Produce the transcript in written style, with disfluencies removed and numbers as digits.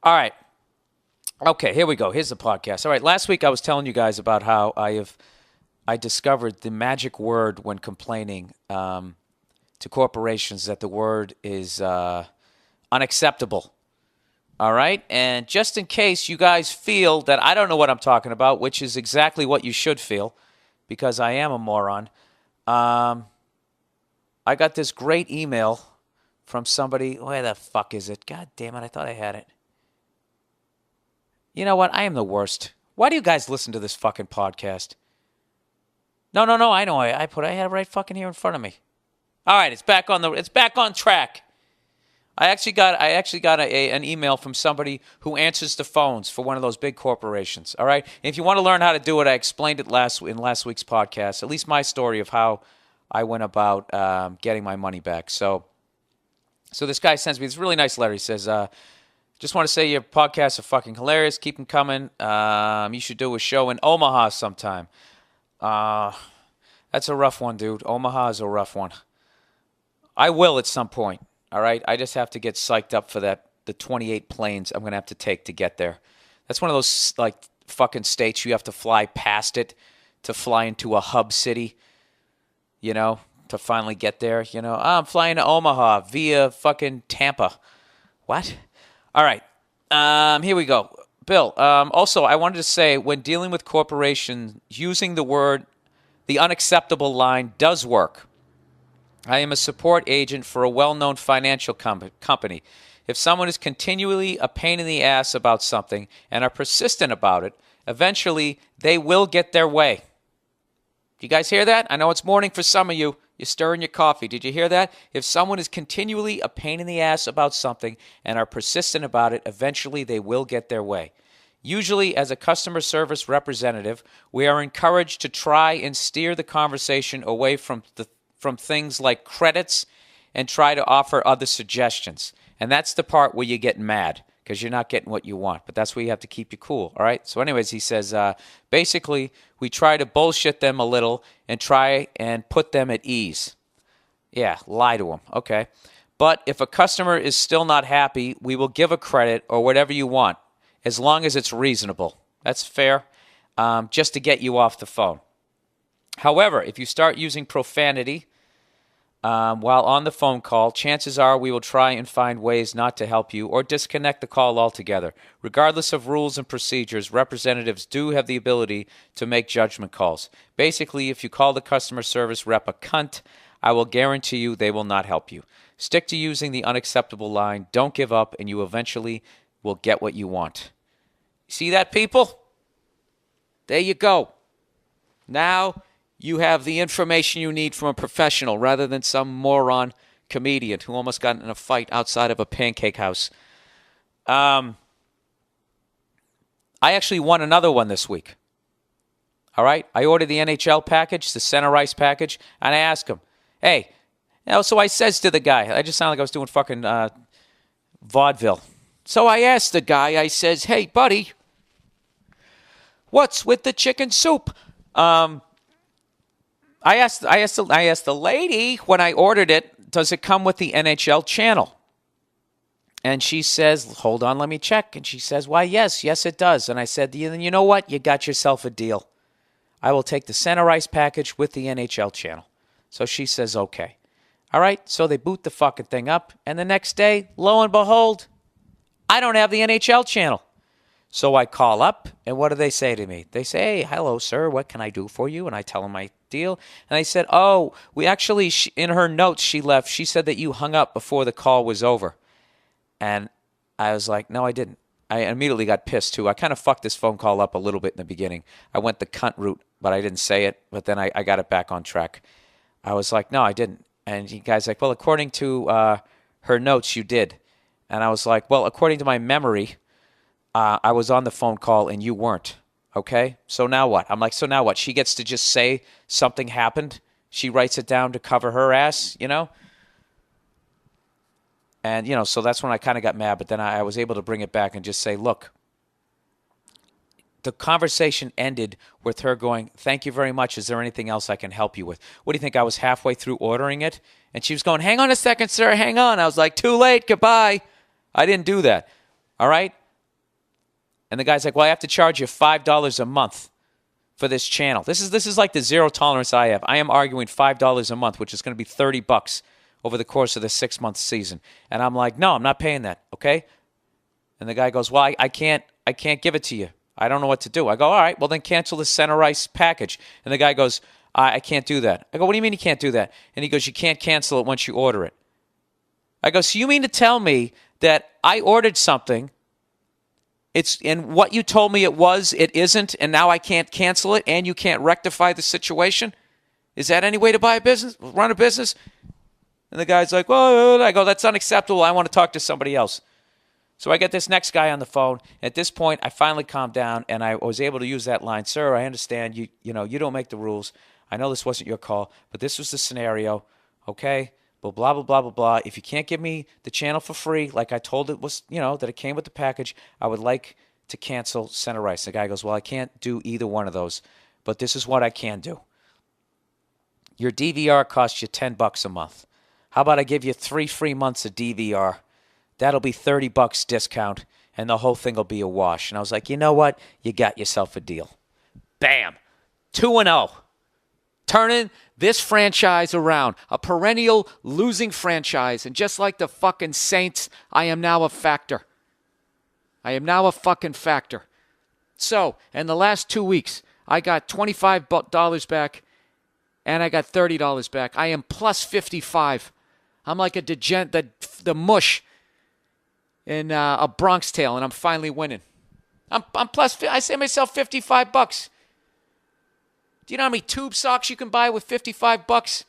All right. Okay, here we go. Here's the podcast. All right, last week I was telling you guys about how I discovered the magic word when complaining to corporations, that the word is unacceptable. All right, and just in case you guys feel that I don't know what I'm talking about, which is exactly what you should feel, because I am a moron. I got this great email from somebody. Where the fuck is it? God damn it! I thought I had it. You know what? I am the worst. Why do you guys listen to this fucking podcast? No. I know. I had it right fucking here in front of me. All right, it's back on track. I actually got an email from somebody who answers the phones for one of those big corporations. All right, and if you want to learn how to do it, I explained it in last week's podcast. At least my story of how I went about getting my money back. So this guy sends me this really nice letter. He says, just want to say your podcasts are fucking hilarious. Keep them coming. You should do a show in Omaha sometime. That's a rough one, dude. Omaha is a rough one. I will at some point, all right? I just have to get psyched up for the 28 planes I'm going to have to take to get there. That's one of those, like, fucking states you have to fly past it to fly into a hub city, to finally get there. I'm flying to Omaha via fucking Tampa. What? All right, here we go. Bill, also, I wanted to say, when dealing with corporations, using the unacceptable line does work. I am a support agent for a well-known financial company. If someone is continually a pain in the ass about something and are persistent about it, eventually they will get their way. Do you guys hear that? I know it's morning for some of you. You're stirring your coffee. Did you hear that? If someone is continually a pain in the ass about something and are persistent about it, eventually they will get their way. Usually, as a customer service representative, we are encouraged to try and steer the conversation away from things like credits and try to offer other suggestions. And that's the part where you get mad because you're not getting what you want. But that's where you have to keep you cool, all right? So anyways, he says, basically, we try to bullshit them a little and try and put them at ease. Yeah, lie to them, okay. But if a customer is still not happy, we will give a credit or whatever you want, as long as it's reasonable. That's fair, just to get you off the phone. However, if you start using profanity while on the phone call, chances are we will try and find ways not to help you or disconnect the call altogether. Regardless of rules and procedures, representatives do have the ability to make judgment calls. Basically, if you call the customer service rep a cunt, I will guarantee you they will not help you. Stick to using the unacceptable line. Don't give up, and you eventually will get what you want. See that, people? There you go. Now you have the information you need from a professional rather than some moron comedian who almost got in a fight outside of a pancake house. I actually won another one this week. All right? I ordered the NHL package, the center ice package, and I asked him, hey, so I says to the guy, I just sound like I was doing fucking vaudeville. So I asked the guy, I says, hey, buddy, what's with the chicken soup? I asked the lady when I ordered it, does it come with the NHL channel? And she says, hold on, let me check. And she says, why, yes, it does. And I said, you know what? You got yourself a deal. I will take the center ice package with the NHL channel. So she says, okay. All right, so they boot the fucking thing up. And the next day, lo and behold, I don't have the NHL channel. So I call up, and what do they say to me? They say, hey, hello, sir, what can I do for you? And I tell them my deal. And they said, oh, we actually, in her notes she left, she said that you hung up before the call was over. And I was like, no, I didn't. I immediately got pissed, too. I kind of fucked this phone call up a little bit in the beginning. I went the cunt route, but I didn't say it. But then I got it back on track. I was like, no, I didn't. And you guys like, well, according to her notes, you did. And I was like, well, according to my memory, I was on the phone call and you weren't. Okay? So now what? I'm like, so now what? She gets to just say something happened. She writes it down to cover her ass, And, so that's when I kind of got mad. But then I was able to bring it back and just say, look, the conversation ended with her going, thank you very much. Is there anything else I can help you with? What do you think? I was halfway through ordering it. And she was going, hang on a second, sir. Hang on. I was like, too late. Goodbye. I didn't do that. All right? And the guy's like, well, I have to charge you $5 a month for this channel. This is like the zero tolerance I have. I am arguing $5 a month, which is going to be $30 over the course of the 6-month season. And I'm like, no, I'm not paying that, okay? And the guy goes, well, I can't give it to you. I don't know what to do. I go, all right, well, then cancel the center ice package. And the guy goes, I can't do that. I go, what do you mean you can't do that? And he goes, you can't cancel it once you order it. I go, so you mean to tell me that I ordered something, and what you told me it isn't, and now I can't cancel it, and you can't rectify the situation? Is that any way to run a business? And the guy's like, well, I go, that's unacceptable. I want to talk to somebody else. So I get this next guy on the phone. At this point, I finally calmed down, and I was able to use that line. Sir, I understand you don't make the rules. I know this wasn't your call, but this was the scenario, okay? Blah, blah, blah, blah, blah, blah. If you can't give me the channel for free, like I told it was, that it came with the package, I would like to cancel center ice. The guy goes, well, I can't do either one of those, but this is what I can do. Your DVR costs you $10 a month. How about I give you 3 free months of DVR? That'll be $30 discount, and the whole thing will be a wash. And I was like, you know what? You got yourself a deal. Bam. 2-0. Turning this franchise around. A perennial losing franchise. And just like the fucking Saints, I am now a factor. I am now a fucking factor. So, in the last 2 weeks, I got $25 back, and I got $30 back. I am plus 55. I'm like a the mush in a Bronx Tale, and I'm finally winning. I'm plus. I say myself $55. Do you know how many tube socks you can buy with $55?